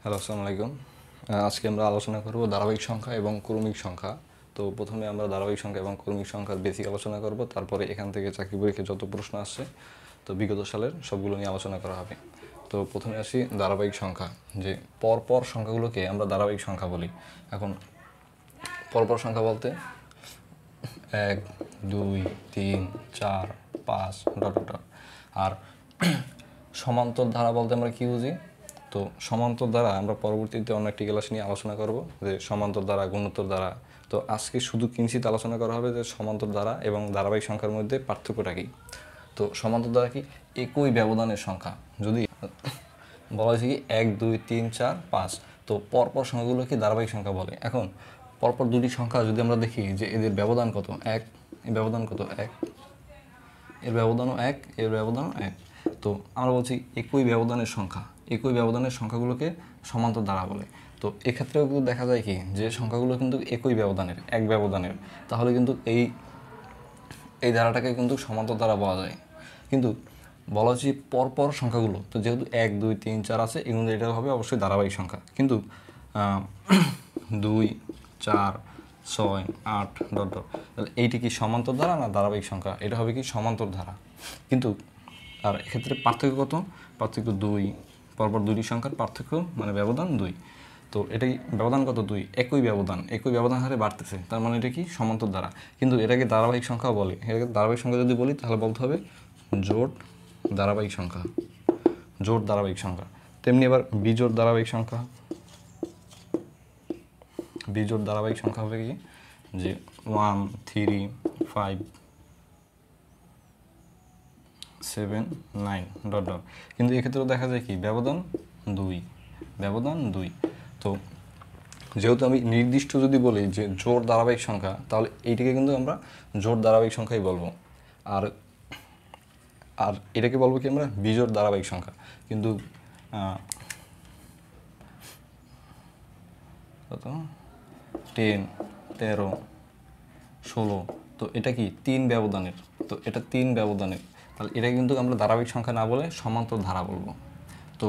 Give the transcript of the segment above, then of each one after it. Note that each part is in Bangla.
হ্যালো, আসসালামু আলাইকুম। আজকে আমরা আলোচনা করব ধারাবাহিক সংখ্যা এবং ক্রমিক সংখ্যা। তো প্রথমে আমরা ধারাবাহিক সংখ্যা এবং ক্রমিক সংখ্যার বেসিক আলোচনা করব, তারপরে এখান থেকে চাকরি পরীক্ষায় যত প্রশ্ন আসছে তো বিগত সালের সবগুলো নিয়ে আলোচনা করা হবে। তো প্রথমে আসি ধারাবাহিক সংখ্যা, যে পরপর সংখ্যাগুলোকে আমরা ধারাবাহিক সংখ্যা বলি। এখন পরপর সংখ্যা বলতে 1, 2, 3, 4, 5 ডট ডট ডট। আর সমান্তর ধারা বলতে আমরা কী বুঝি? তো সমান্তর দ্বারা আমরা পরবর্তীতে অন্য একটি ক্লাস নিয়ে আলোচনা করব, যে সমান্তর দ্বারা, গুণোত্তর দ্বারা। তো আজকে শুধু কিঞ্চিত আলোচনা করা হবে যে সমান্তর দ্বারা এবং ধারাবাহিক সংখ্যার মধ্যে পার্থক্যটা কী। তো সমান্তর দ্বারা কি একই ব্যবধানের সংখ্যা, যদি বলা হয়েছে কি 1, 2, 3, 4, 5, তো পরপর সংখ্যাগুলোকে ধারাবাহিক সংখ্যা বলে। এখন পরপর দুটি সংখ্যা যদি আমরা দেখি যে এদের ব্যবধান কত, 1, এর ব্যবধান কত, 1, এর ব্যবধানও 1, এর ব্যবধানও 1, তো আমরা বলছি একই ব্যবধানের সংখ্যা, একই ব্যবধানের সংখ্যাগুলোকে সমান্তর দ্বারা বলে। তো এক্ষেত্রেও কিন্তু দেখা যায় কি যে সংখ্যাগুলো কিন্তু একই ব্যবধানের, এক ব্যবধানের, তাহলে কিন্তু এই ধারাটাকে কিন্তু সমান্তর দ্বারা বলা যায়। কিন্তু বলা হচ্ছে পরপর সংখ্যাগুলো, তো যেহেতু 1, 2, 3, 4 আছে, এগুলো এটা হবে অবশ্যই ধারাবাহিক সংখ্যা। কিন্তু 2, 4, 6, 8 ডট ডট, তাহলে এইটি কি সমান্তর ধারা না ধারাবাহিক সংখ্যা? এটা হবে কি সমান্তর ধারা। কিন্তু আর এক্ষেত্রে পার্থক্য কত? পার্থক্য 2, পরপর দুটি সংখ্যার পার্থক্য মানে ব্যবধান 2। তো এটাই ব্যবধান কত? 2, একই ব্যবধান হারে বাড়তেছে, তার মানে এটা কি সমান্তর ধারা। কিন্তু এটাকে ধারাবাহিক সংখ্যা বলে। এটাকে ধারাবাহিক সংখ্যা যদি বলি তাহলে বলতে হবে জোট ধারাবাহিক সংখ্যা, জোট ধারাবাহিক সংখ্যা। তেমনি এবার বিজোড় ধারাবাহিক সংখ্যা, বিজোড় ধারাবাহিক সংখ্যা হবে কি যে 1, 3, 5, 7, 9 ডট ডট। কিন্তু এক্ষেত্রেও দেখা যায় কি ব্যবধান 2। তো যেহেতু আমি নির্দিষ্ট যদি বলি যে জোড় ধারাবাহিক সংখ্যা, তাহলে এইটাকে কিন্তু আমরা জোড় ধারাবাহিক সংখ্যাই বলবো। আর আর এটাকে বলবো কি আমরা বিজোড় ধারাবাহিক সংখ্যা। কিন্তু কত 10, 13, 16, তো এটা কি 3 ব্যবধানের, তো এটা 3 ব্যবধানের, তাহলে এটা কিন্তু আমরা ধারাবাহিক সংখ্যা না বলে সমান্তর ধারা বলবো। তো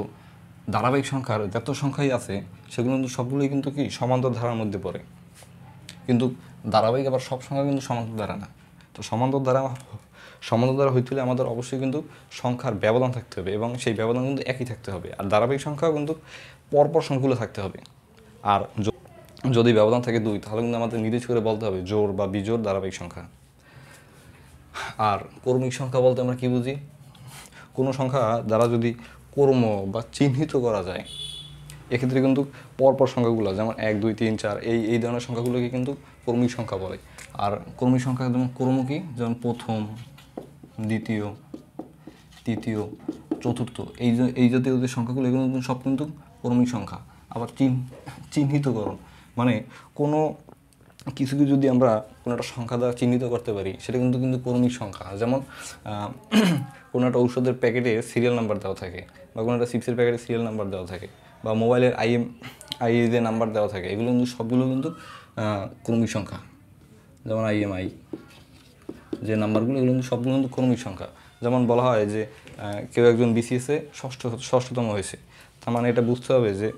ধারাবাহিক সংখ্যার যত সংখ্যাই আছে সেগুলো কিন্তু সবগুলোই কিন্তু কি সমান্তর ধারার মধ্যে পড়ে। কিন্তু ধারাবাহিক আবার সব সংখ্যা কিন্তু সমান্তর ধারা না। তো সমান্তর ধারা হইতে হলে আমাদের অবশ্যই কিন্তু সংখ্যার ব্যবধান থাকতে হবে, এবং সেই ব্যবধান কিন্তু একই থাকতে হবে। আর ধারাবাহিক সংখ্যাও কিন্তু পরপর সংখ্যাগুলো থাকতে হবে। আর যদি ব্যবধান থাকে 2, তাহলে কিন্তু আমাদের নির্দিষ্ট করে বলতে হবে জোড় বা বিজোড় ধারাবাহিক সংখ্যা। আর ক্রমিক সংখ্যা বলতে আমরা কি বুঝি? কোনো সংখ্যা দ্বারা যদি কর্ম বা চিহ্নিত করা যায়, এক্ষেত্রে কিন্তু পরপর সংখ্যাগুলো যেমন 1, 2, 3, 4 এই ধরনের সংখ্যাগুলোকে কিন্তু ক্রমিক সংখ্যা বলে। আর ক্রমিক সংখ্যা যেমন ক্রম কি, যেমন প্রথম, দ্বিতীয়, তৃতীয়, চতুর্থ, এই জাতীয় যে সংখ্যাগুলো, এগুলো কিন্তু সব কিন্তু ক্রমিক সংখ্যা। আবার চিহ্নিতকরণ মানে কোনো কিছুকে যদি আমরা কোনো একটা সংখ্যা দ্বারা চিহ্নিত করতে পারি, সেটা কিন্তু কিন্তু ক্রমিক সংখ্যা। যেমন কোনো একটা ঔষধের প্যাকেটে সিরিয়াল নাম্বার দেওয়া থাকে, বা কোনো একটা চিপসের প্যাকেটে সিরিয়াল নাম্বার দেওয়া থাকে, বা মোবাইলের আইএমআই নাম্বার দেওয়া থাকে, এগুলো কিন্তু সবগুলো কিন্তু ক্রমিক সংখ্যা। যেমন আইএমআই যে নাম্বারগুলো, এগুলো কিন্তু সবগুলো কিন্তু ক্রমিক সংখ্যা। যেমন বলা হয় যে কেউ একজন বিসিএসে ষষ্ঠতম হয়েছে, তার মানে এটা বুঝতে হবে যে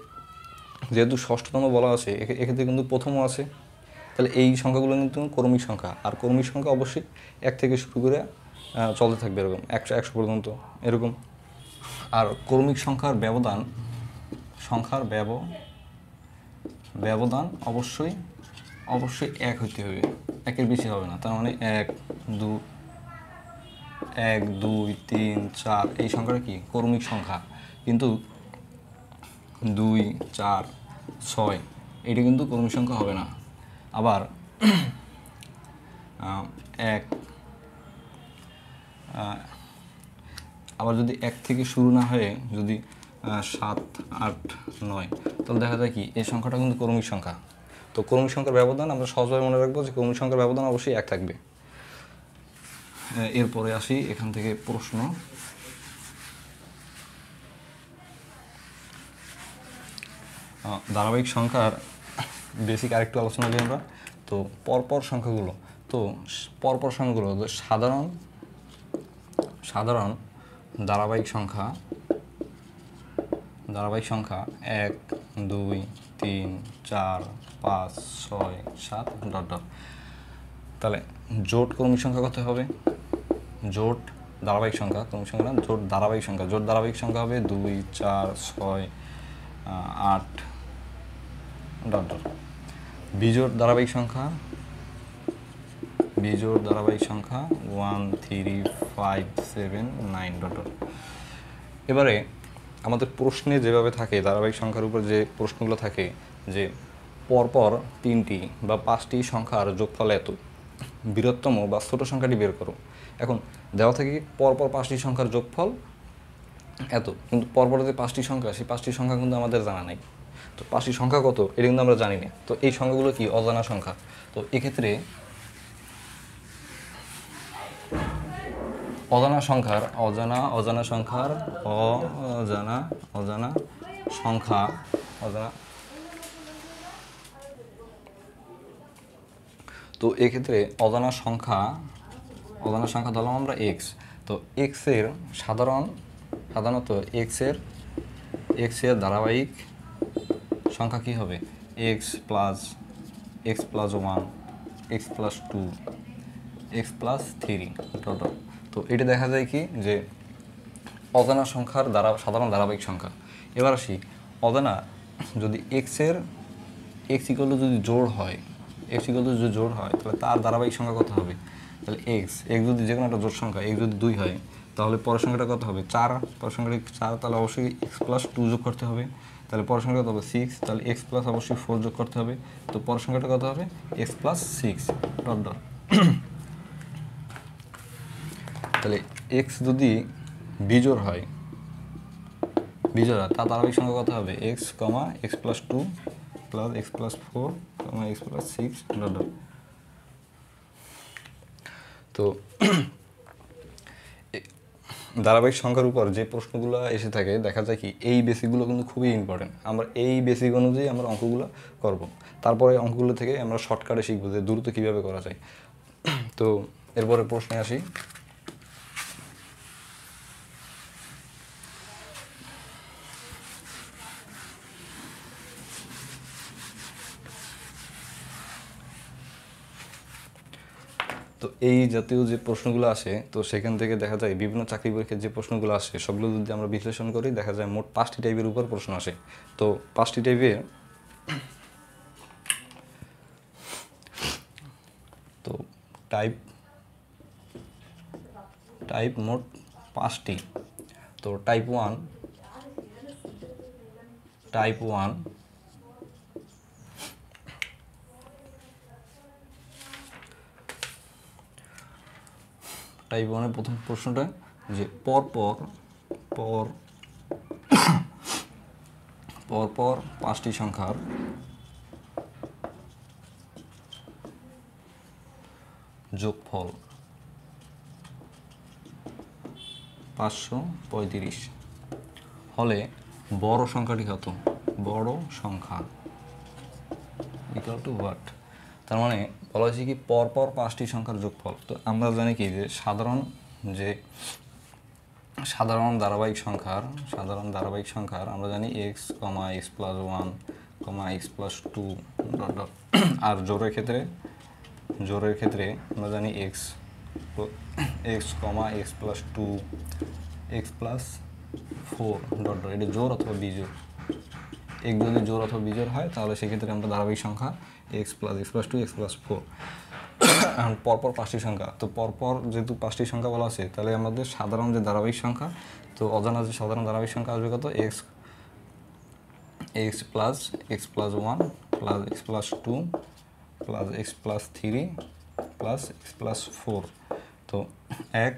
যেহেতু ষষ্ঠতম বলা আছে, এক্ষেত্রে কিন্তু প্রথমও আছে, তাহলে এই সংখ্যাগুলো কিন্তু ক্রমিক সংখ্যা। আর ক্রমিক সংখ্যা অবশ্যই 1 থেকে শুরু করে চলতে থাকবে এরকম 100 পর্যন্ত এরকম। আর ক্রমিক সংখ্যার ব্যবধান অবশ্যই 1 হইতে হবে, 1-এর বেশি হবে না। তার মানে 1, 2, 3, 4 এই সংখ্যাটা কি ক্রমিক সংখ্যা। কিন্তু 2, 4, 6 এটা কিন্তু ক্রমিক সংখ্যা হবে না। আবার 1 আবার যদি 1 থেকে শুরু না হয়ে যদি 7, 8, 9, তাহলে দেখা যায় কি এই সংখ্যাটা কিন্তু ক্রমিক সংখ্যা। তো ক্রমিক সংখ্যার ব্যবধান আমরা সহজভাবে মনে রাখবো যে ক্রমিক সংখ্যার ব্যবধান অবশ্যই 1 থাকবে। এরপরে আসি এখান থেকে প্রশ্ন। ধারাবাহিক সংখ্যার বেসিক আরেকটু আলোচনা করি আমরা। তো পরপর সংখ্যাগুলো সাধারণ ধারাবাহিক সংখ্যা 1, 2 3 4 5 6 7 ডট ডট। তাহলে জোট ক্রমিক সংখ্যা কত হবে? জোট ধারাবাহিক সংখ্যা, ক্রমিক সংখ্যা না, জোট ধারাবাহিক সংখ্যা। জোট ধারাবাহিক সংখ্যা হবে 2 4 6 8 ডট ডট। বিজোড় ধারাবাহিক সংখ্যা, বিজোড় ধারাবাহিক সংখ্যা 1 3 5 7 9 ডট ডট। এবারে আমাদের প্রশ্নে যেভাবে থাকে ধারাবাহিক সংখ্যার উপর যে প্রশ্নগুলো থাকে যে পরপর 3টি বা 5টি সংখ্যার যোগফল এত, বৃহত্তম বা ছোট সংখ্যাটি বের করো। এখন দেওয়া থাকে পরপর 5টি সংখ্যার যোগফল এত, কিন্তু পরপর যে 5টি সংখ্যা, সেই 5টি সংখ্যা কিন্তু আমাদের জানা নাই। তো 5টি সংখ্যা কত এটা কিন্তু আমরা জানি না। তো এই সংখ্যাগুলো কি? অজানা সংখ্যা। তো এক্ষেত্রে অজানা সংখ্যার অজানা সংখ্যা তো এক্ষেত্রে অজানা সংখ্যা ধরলাম আমরা এক্স। তো এক্সের সাধারণত এক্সের ধারাবাহিক সংখ্যা কি হবে? X plus 1, x plus 2, x plus 3 dot dot. তো এটা দেখা যায় কি যে অজানা সংখ্যার সাধারণ ধারাবাহিক সংখ্যা। এবার আসি অজানা, যদি এক্স ইকুয়াল টু যদি জোড় হয়, তাহলে তার ধারাবাহিক সংখ্যা কত হবে? তাহলে এক্স যদি যে কোনো একটা জোড় সংখ্যা, এক্স যদি 2 হয় তাহলে পরের সংখ্যাটা কত হবে? 4। পরের সংখ্যাটা 4, তাহলে অবশ্যই এক্স প্লাস 2 যোগ করতে হবে। তাহলে পরের সংখ্যা কত হবে? 6, তাহলে এক্স প্লাস অবশ্যই 4 যোগ করতে হবে। তো পরের সংখ্যাটা কত হবে? X plus 6 dot dot. তাহলে এক্স যদি বিজোড় হয়, তার ধারাবাহিক সংখ্যা কত হবে? X comma x plus 2 plus x plus 4 comma x plus 6 dot dot. তো ধারাবাহিক সংখ্যার উপর যে প্রশ্নগুলো এসে থাকে দেখা যায় কি এই বেসিকগুলো কিন্তু খুবই ইম্পর্টেন্ট। আমরা এই বেসিক অনুযায়ী আমরা অঙ্কগুলো করব। তারপরে অঙ্কগুলো থেকে আমরা শর্টকাটে শিখবো যে দ্রুত কীভাবে করা যায়। তো এরপরে প্রশ্নে আসি। তো এই জাতীয় যে প্রশ্নগুলো আসে, তো সেখান থেকে দেখা যায় বিভিন্ন চাকরি পরীক্ষার যে প্রশ্নগুলো আসে সবগুলো যদি আমরা বিশ্লেষণ করি দেখা যায় মোট 5টি টাইপের উপর প্রশ্ন আসে। তো 5টি টাইপের, তো টাইপ মোট 5টি। তো টাইপ 1 টাইপ 1-এর প্রথম প্রশ্নটা যে পরপর 5টি সংখ্যার যোগফল 535 হলে বড় সংখ্যাটি কত? বড় সংখ্যা ইকুয়াল টু হোয়াট? তার মানে বলা হয়েছে কি পরপর 5টি সংখ্যার যোগফল। তো আমরা জানি কি যে সাধারণ ধারাবাহিক সংখ্যার আমরা জানি x comma x plus 1 comma x plus 2 dot dot. আর জোড়ের ক্ষেত্রে আমরা জানি x comma x plus 2 x plus 4 dot dot. এটা জোড় অথবা বিজোড়। এক যদি জোড় অথবা বিজোড় হয় তাহলে সেক্ষেত্রে আমরা ধারাবাহিক সংখ্যা এক্স প্লাস 2 এক্স প্লাস 4। এখন পরপর 5টি সংখ্যা, তো পরপর যেহেতু 5টি সংখ্যা বলা আছে তাহলে আমাদের সাধারণ যে ধারাবাহিক সংখ্যা, তো অজানা যে সাধারণ ধারাবাহিক সংখ্যা আসবে কত? X plus 1 plus x plus 2 plus x plus 3 plus x plus 4। তো 1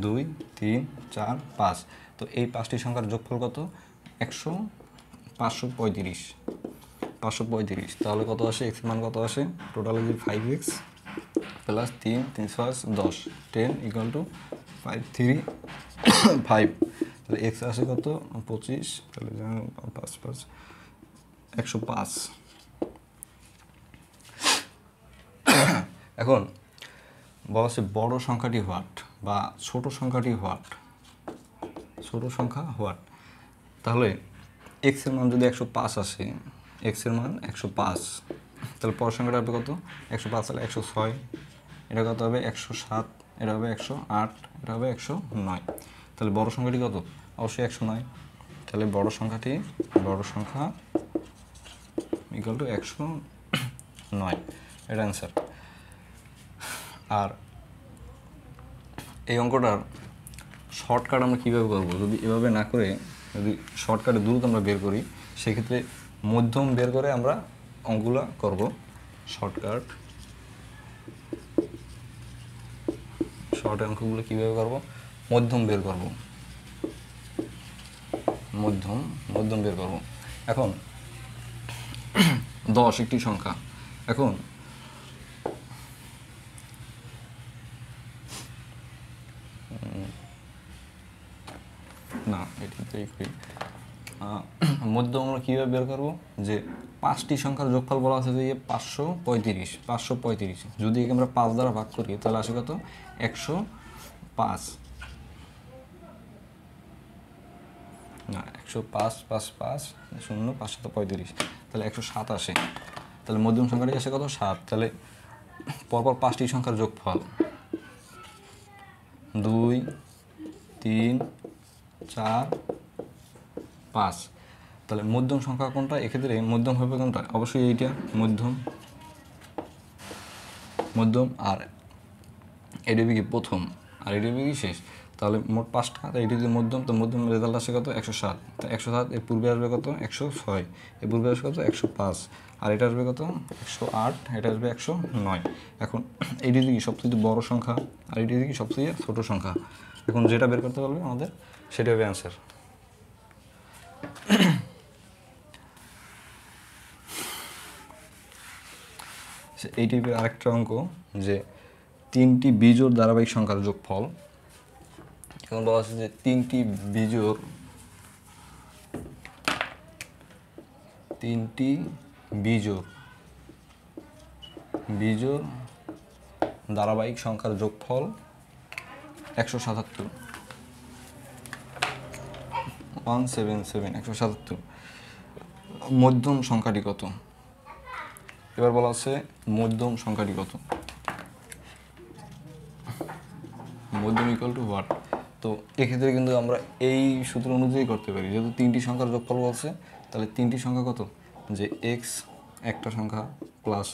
2 3 4 5। তো এই 5টি সংখ্যার যোগফল কত? 535। তাহলে কত আসে? এক্স মান কত আসে? Total 5x plus 3 3 5 10 10 equal to 5 3 5। তাহলে এক্স আসে কত? 25। তাহলে 5 5 105। এখন বলা হচ্ছে বড় সংখ্যাটি হোয়াট বা ছোট সংখ্যাটি হোয়াট? তাহলে এক্স এর মান যদি 105 আসে, এক্স এর মান 105, তাহলে পরের সংখ্যাটা হবে কত? 105 তাহলে 106, এটা কত হবে? 107, এটা হবে 108, এটা হবে 109। তাহলে বড় সংখ্যাটি কত? অবশ্যই 109। তাহলে বড় সংখ্যা ইকুয়াল টু 109, এটা অ্যান্সার। আর এই অঙ্কটার শর্টকাট আমরা কীভাবে করবো? যদি এভাবে না করে যদি শর্টকাটে দ্রুত আমরা বের করি, সেক্ষেত্রে মধ্যম বের করে আমরা অঙ্কগুলো করব। শর্ট অঙ্কগুলো কীভাবে করব? মধ্যম বের করব, মধ্যম বের করব। এখন 10 একটি সংখ্যা। এখন না, এটাতেই করি। মধ্যম আমরা কীভাবে বের করব? যে 5টি সংখ্যার যোগফল বলা আছে যে 535। যদি আমরা 5 দ্বারা ভাগ করি তাহলে আসে কত? 105। না, 105 5 5 0 5 7 35, তাহলে 107 আসে। তাহলে মধ্যম সংখ্যাটি আসে কত? 7। তাহলে পরপর 5টি সংখ্যার যোগফল 2 3 4 5। তাহলে মধ্যম সংখ্যা কোনটা? এক্ষেত্রে মধ্যম হবে কোনটা? অবশ্যই এইটা মধ্যম। আর এটা কি প্রথম, আর এটা কি শেষ। তাহলে মোট 5টা, এটি যদি মধ্যম, তো মধ্যম রেজাল্ট আসে কত? 107। তো 107 এর পূর্বে আসবে কত? 106, এর পূর্বে আসবে কত? 105, আর এটা আসবে কত? 108, এটা আসবে 109। এখন এইটি কি সবচেয়ে বড় সংখ্যা, আর এটি কি সবচেয়ে ছোট সংখ্যা। এখন যেটা বের করতে পারবে আমাদের, সেটা হবে অ্যান্সার। এই টাইপের আরেকটা অঙ্ক, যে 3টি বিজোড় ধারাবাহিক সংখ্যার যোগফল। এখন বলা আছে যে 3টি বিজোড় ধারাবাহিক সংখ্যার যোগফল 177, 177। মধ্যম সংখ্যাটি কত? এবার বলা আছে মধ্যম সংখ্যাটি কত? মধ্যম ইকুয়াল টু হোয়াট? তো এক্ষেত্রে কিন্তু আমরা এই সূত্র অনুযায়ী করতে পারি। যেহেতু 3টি সংখ্যার যোগফল বলছে, তাহলে 3টি সংখ্যা কত? যে এক্স একটা সংখ্যা plus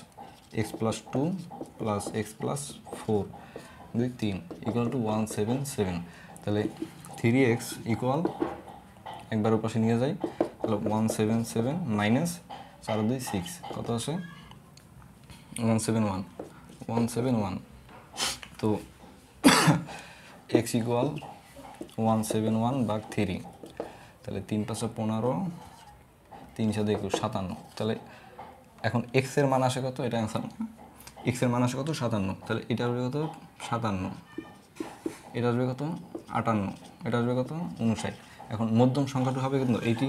x plus 2 plus x plus 4 2 3 equal to 177। তাহলে 3x ইকুয়াল, একবার পাশে নিয়ে যাই, তাহলে 177 মাইনাস 4 2 6 কত আসে? 171। তো x ইকুয়াল 171 ভাগ 3, তাহলে 3 5 15, 3 7 21 57। তাহলে এখন x এর মান আসে কত? এটা অ্যান্সার না। x এর মান আসে কত? 57। তাহলে এটা আসবে কত? 57, এটা আসবে কত? 58, এটা আসবে কত? 59। এখন মধ্যম সংখ্যাটা হবে কিন্তু এইটি,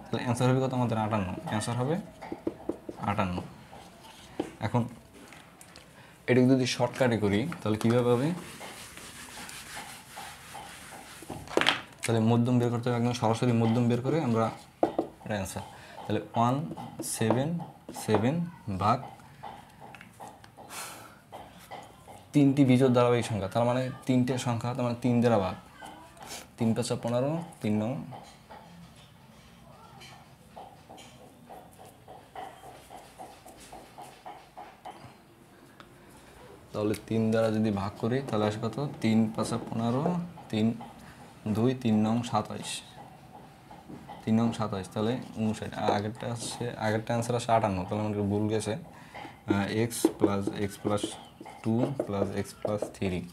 তাহলে অ্যান্সার হবে কত আমাদের? 58, অ্যান্সার হবে 58। এখন এটাকে যদি শর্টকাটে করি তাহলে কীভাবে হবে? তাহলে মধ্যম বের করতে হবে, একদম সরাসরি মধ্যম বের করে আমরা এটা অ্যান্সার। তাহলে 177 ভাগ 3টি বিজোড় ধারাবাহিক সংখ্যা, তার মানে 3টে সংখ্যা, তার মানে 3 দ্বারা ভাগ, 3 5 15, 3 9, তাহলে 3 দ্বারা যদি ভাগ করি তাহলে আসে কত? 3 5 15, 3 2 3 9 27, 3 9 27, তাহলে 59। আর আগেরটা অ্যান্সার আসে 58, তাহলে আমাদের ভুল গেছে। X plus 2 plus x plus 3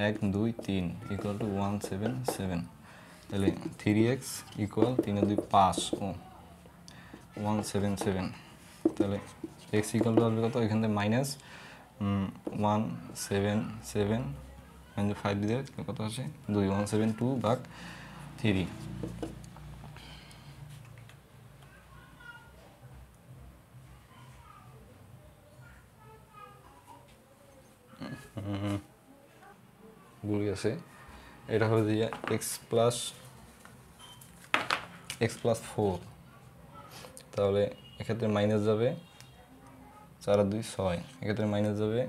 1 2 3 equal to 177। তাহলে 3x ইকুয়াল 3 2 5 ও 177। তাহলে এক্স ইকুয়াল টু আসবে কত? এখান থেকে মাইনাস 177 5 দিয়ে কত আছে? 2, 172 ভাগ 3। ভুল গেছে, এটা হবে যে এক্স প্লাস এক্স প্লাস 4, তাহলে এক্ষেত্রে মাইনাস যাবে 4 আর 2 6, এক্ষেত্রে মাইনাস যাবে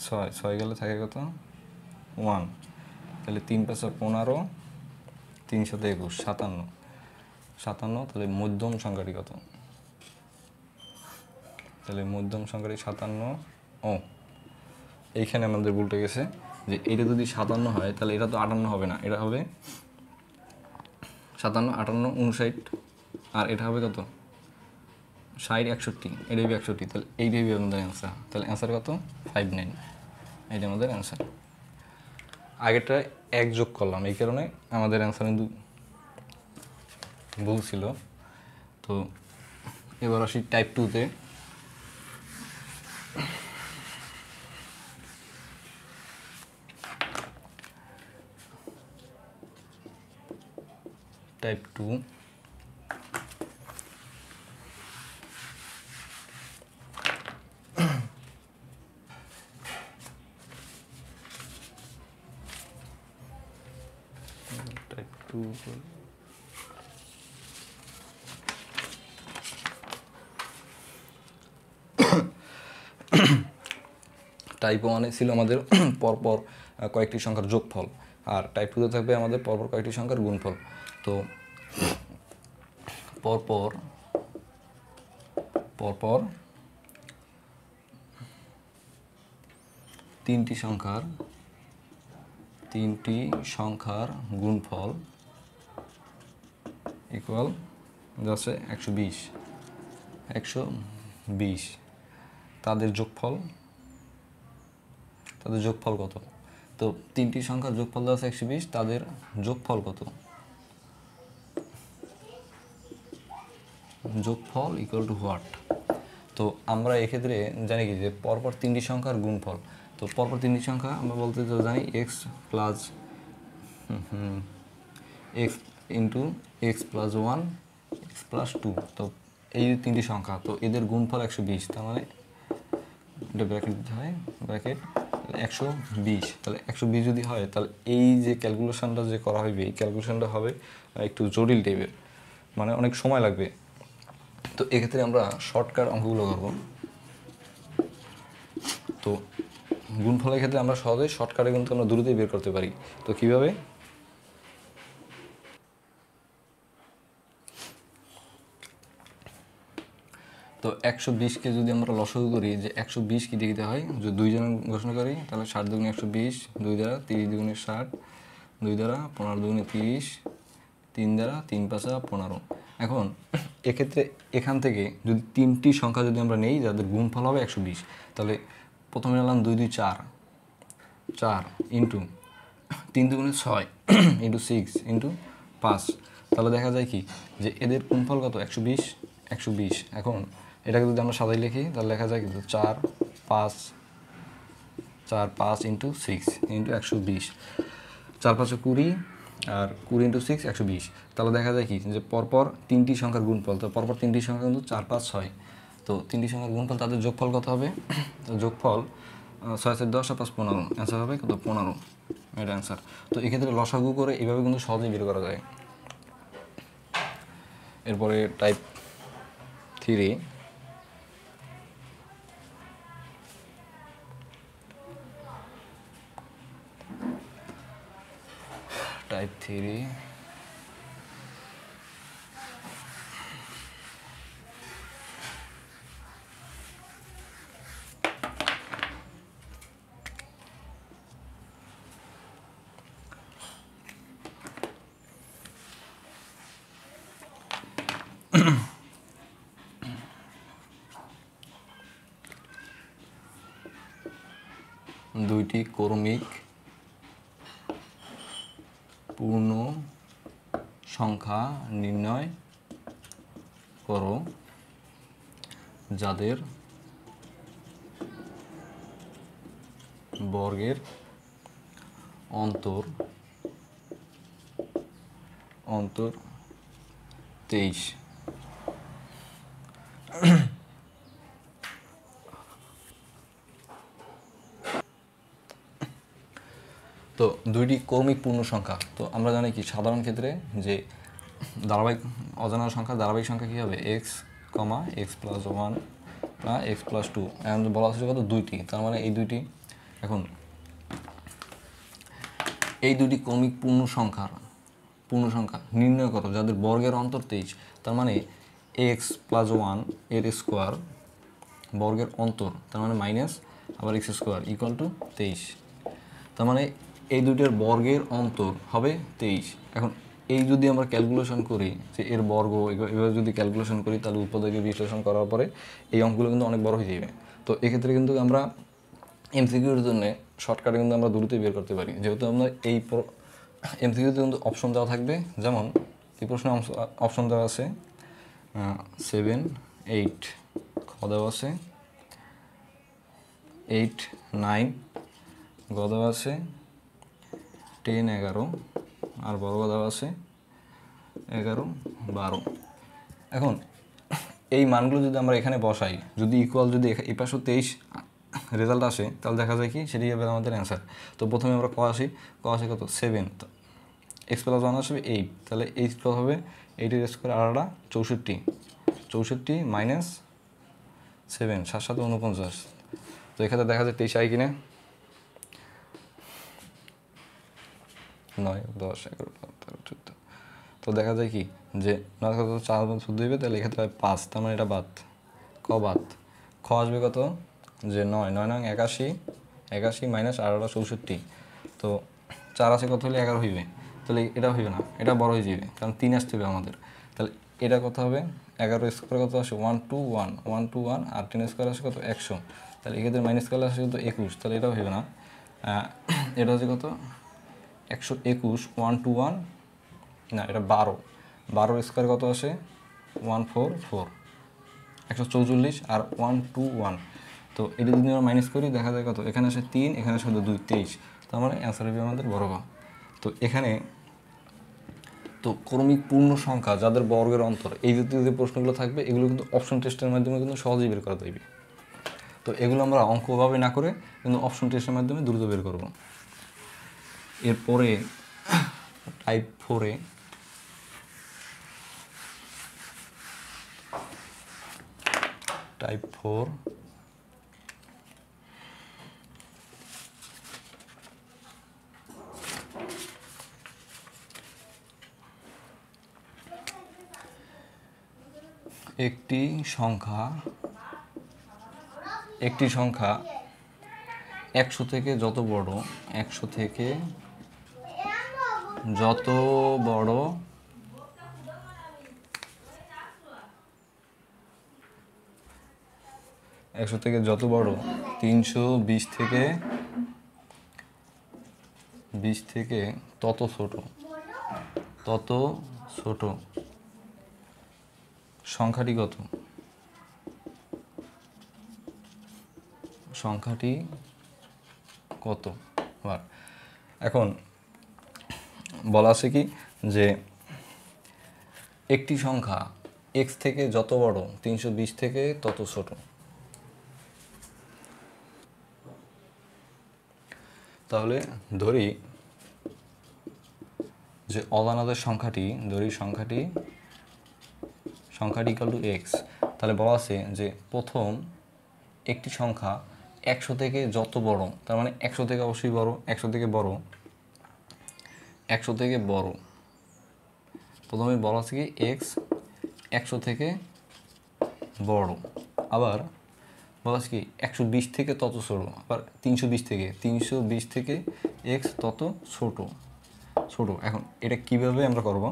6, 6 গেলে থাকে কত 1, তাহলে 3 5 15, 3 7 21, 57, 57, তাহলে মধ্যম সংখ্যাটি কত? তাহলে মধ্যম সংখ্যাটি 57। ও এইখানে আমাদের উল্টে গেছে, যে এটা যদি 57 হয় তাহলে এটা তো 58 হবে না, এটা হবে 57, 58, 59, আর এটা হবে কত 60, 61, এটা হবে 61, তাহলে এইটাই হবে আমাদের অ্যান্সার। তাহলে অ্যান্সার কত 59, এইটা আমাদের অ্যান্সার। আগেরটা 1 যোগ করলাম, এই কারণে আমাদের অ্যান্সার কিন্তু ভুল ছিল। তো এবার আসি টাইপ 2-তে। টাইপ 2, টাইপ 2 টাইপ 1-এ ছিল আমাদের পরপর কয়েকটি সংখ্যার যোগফল, আর টাইপ 2-তে থাকবে আমাদের পরপর কয়েকটি সংখ্যার গুণফল। তো পরপর পরপর তিনটি সংখ্যার গুণফল ইকুয়াল যাচ্ছে 120। তাদের যোগফল কত? তো তিনটি সংখ্যার যোগফল দেওয়া আছে 120, তাদের যোগফল কত? যোগফল ইকুয়াল টু হোয়াট? তো আমরা এক্ষেত্রে জানি কি যে পরপর তিনটি সংখ্যার গুণফল, তো পরপর তিনটি সংখ্যা আমরা বলতে জানি x plus x into x plus 1, x plus 2, তো এই যে তিনটি সংখ্যা, তো এদের গুণফল 120, তার মানে এটা ব্র্যাকেট দিতে হয়, ব্র্যাকেট 120। তাহলে 120 যদি হয় তাহলে এই যে ক্যালকুলেশনটা যে করা হবে, এই ক্যালকুলেশনটা হবে একটু জটিল টাইপের, মানে অনেক সময় লাগবে। তো এক্ষেত্রে আমরা শর্টকাট অঙ্কগুলো করবো। তো গুণফলের ক্ষেত্রে আমরা সহজেই শর্টকাটে কিন্তু আমরা দ্রুতই বের করতে পারি। তো কিভাবে? তো 120-কে যদি আমরা লসাগু করি, যে 120 কি দিতে হয়, যদি 2 জন ঘোষণা করি তাহলে 7 দুগুণে 120, 2 দ্বারা 30 দুগুণে 60, 2 দ্বারা 15 দুগুণে 30, 3 দ্বারা 3 5 15। এখন এক্ষেত্রে এখান থেকে যদি তিনটি সংখ্যা যদি আমরা নেই যাদের গুণফল হবে 120, তাহলে প্রথমে নিলাম 2 2 4, 4 ইন্টু 3 দুগুণে 6 ইন্টু 6 ইন্টু 5, তাহলে দেখা যায় কি যে এদের গুণফল কত 120। এখন এটাকে যদি আমরা সাজাই লিখি তাহলে লেখা যায় কিন্তু 4 5 ইন্টু 6 ইন্টু 120, 4 5 20, আর 20 ইন্টু 6 120। তাহলে দেখা যায় কি যে পরপর তিনটি সংখ্যার গুণফল, তো পরপর তিনটি সংখ্যা কিন্তু 4 5 6, তো তিনটি সংখ্যার গুণফল তাদের যোগফল কত হবে? যোগফল 6 4 10 5 15, অ্যান্সার হবে কত 15, এটা অ্যান্সার। তো এক্ষেত্রে লসাগু করে এইভাবে কিন্তু সহজেই বের করা যায়। এরপরে টাইপ 3, টাইপ 3 দুইটি ক্রমিক পূর্ণ সংখ্যা নির্ণয় করো যাদের বর্গের অন্তর 23। তো দুইটি কৌমিক পূর্ণ সংখ্যা। তো আমরা জানি কি সাধারণ ক্ষেত্রে যে ধারাবাহিক অজানা সংখ্যা ধারাবাহিক সংখ্যা কী হবে x comma x plus one বা এক্স প্লাস টু, এখন বলা হচ্ছে কত দুইটি, তার মানে এই দুইটি। এখন এই দুটি কৌমিক পূর্ণ সংখ্যা নির্ণয় করো যাদের বর্গের অন্তর 23, তার মানে এক্স প্লাস ওয়ান এর স্কোয়ার বর্গের অন্তর, তার মানে মাইনাস আবার এক্স স্কোয়ার ইকুয়াল টু 23। তার মানে এই দুইটার বর্গের অন্তর হবে 23। এখন এই যদি আমরা ক্যালকুলেশন করি যে এর বর্গ এভাবে যদি ক্যালকুলেশন করি, তাহলে উৎপাদকে বিশ্লেষণ করার পরে এই অঙ্কগুলো কিন্তু অনেক বড় হয়ে যাবে। তো এক্ষেত্রে কিন্তু আমরা এমসিকিউর জন্য শর্টকাটে কিন্তু আমরা দ্রুতই বের করতে পারি, যেহেতু আমরা এই এমসিকিউতে কিন্তু অপশন দেওয়া থাকবে। যেমন এই প্রশ্নে অপশন দেওয়া আছে 7, 8, খ দেওয়া আছে 8, 9, গ দেওয়া আছে 10, 11, আর বড় দেওয়া আছে 11, 12। এখন এই মানগুলো যদি আমরা এখানে বসাই, যদি ইকুয়াল যদি এই পাশে 23 রেজাল্ট আসে, তাহলে দেখা যায় কি সেটাই হবে আমাদের অ্যান্সার। তো প্রথমে আমরা ক আসি কত 7, এক্স প্লাস ওয়ান আসবে 8, তাহলে এইচ প্লাস হবে 8 এর স্কোয়ার আর 64 মাইনাস 7, 7 7 49। তো এখানে দেখা যায় 23 আয় কিনা 9, 10, 11, 12, 13, 14। তো দেখা যায় কি যে 9 কত 4 14 হইবে, তাহলে এক্ষেত্রে 5, তার মানে এটা বাদ, ক বাদ। খ আসবে কত যে 9, 9 নং 81 মাইনাস 18 64। তো 4 আছে কত হলে 11 হইবে, তাহলে এটা হইবে না, এটা বড় হয়ে যাবে, কারণ 3 আসতে হবে আমাদের। তাহলে এটা কত হবে 11 স্কোয়ার কত আসে 121 আর 10 স্কোয়ার আসে কত 100, তাহলে এক্ষেত্রে মাইনাস করলে আসে কত 21, তাহলে এটাও হইবে না। এটা হচ্ছে কত 121 121 না, এটা 12 স্কোয়ার কত আসে 144, 144 আর 121। তো এটা যদি আমরা মাইনাস করি দেখা যায় কত এখানে আসে 3, এখানে আসে 2, 23। তার মানে অ্যান্সার হবে আমাদের বড় বা। তো এখানে তো ক্রমিক পূর্ণ সংখ্যা যাদের বর্গের অন্তর এই জাতীয় যে প্রশ্নগুলো থাকবে, এগুলো কিন্তু অপশন টেস্টের মাধ্যমে কিন্তু সহজেই বের করা যাবে। তো এগুলো আমরা অঙ্কভাবে না করে কিন্তু অপশন টেস্টের মাধ্যমে দ্রুত বের করব। এরপরে টাইপ 4-এ টাইপ 4 একটি সংখ্যা 100 থেকে যত বড় 100 থেকে যত বড় 100 থেকে যত বড় 320 থেকে তত ছোট সংখ্যাটি কত বার। এখন বলা আছে কি যে একটি সংখ্যা x থেকে যত বড় 320 থেকে তত ছোট। তাহলে ধরি যে অজানাদের সংখ্যাটি ইকুয়াল টু x। তাহলে বলা আছে যে প্রথম একটি সংখ্যা 100 থেকে যত বড়, তার মানে 100 থেকে অবশ্যই বড়, 100 থেকে বড় প্রথমে বলা আছে কি x 100 থেকে বড়, আবার বলা আছে কি 120 থেকে তত ছোট, আবার 320 থেকে x তত ছোট। এখন এটা কিভাবে আমরা করব,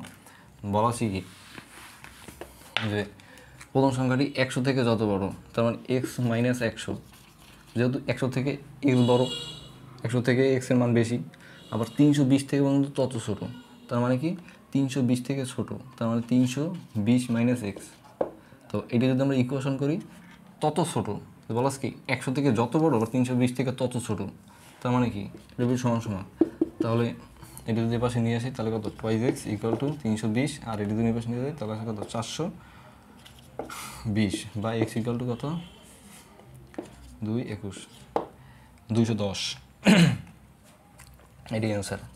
বলা আছে কি যে প্রথম সংখ্যাটি 100 থেকে যত বড়, তার মানে x মাইনাস 100, যেহেতু 100 থেকে x বড়, 100 থেকে x এর মান বেশি, আবার 320 থেকে পর্যন্ত তত ছোট, তার মানে কি 320 থেকে ছোট, তার মানে 320 মাইনাস x। তো এটা যদি আমরা ইকুয়েশন করি তত ছোট, বলা কি 100 থেকে যত বড় আবার 320 থেকে তত ছোট, তার মানে কি এটা সমান। তাহলে এটা যদি পাশে নিয়ে আসি তাহলে কত 2x ইকুয়াল টু 320, আর এটা যদি পাশে নিয়ে যাই তাহলে আসে কত 420 বা x ইকুয়াল টু কত 2 21 210। এটি অ্যান্সার।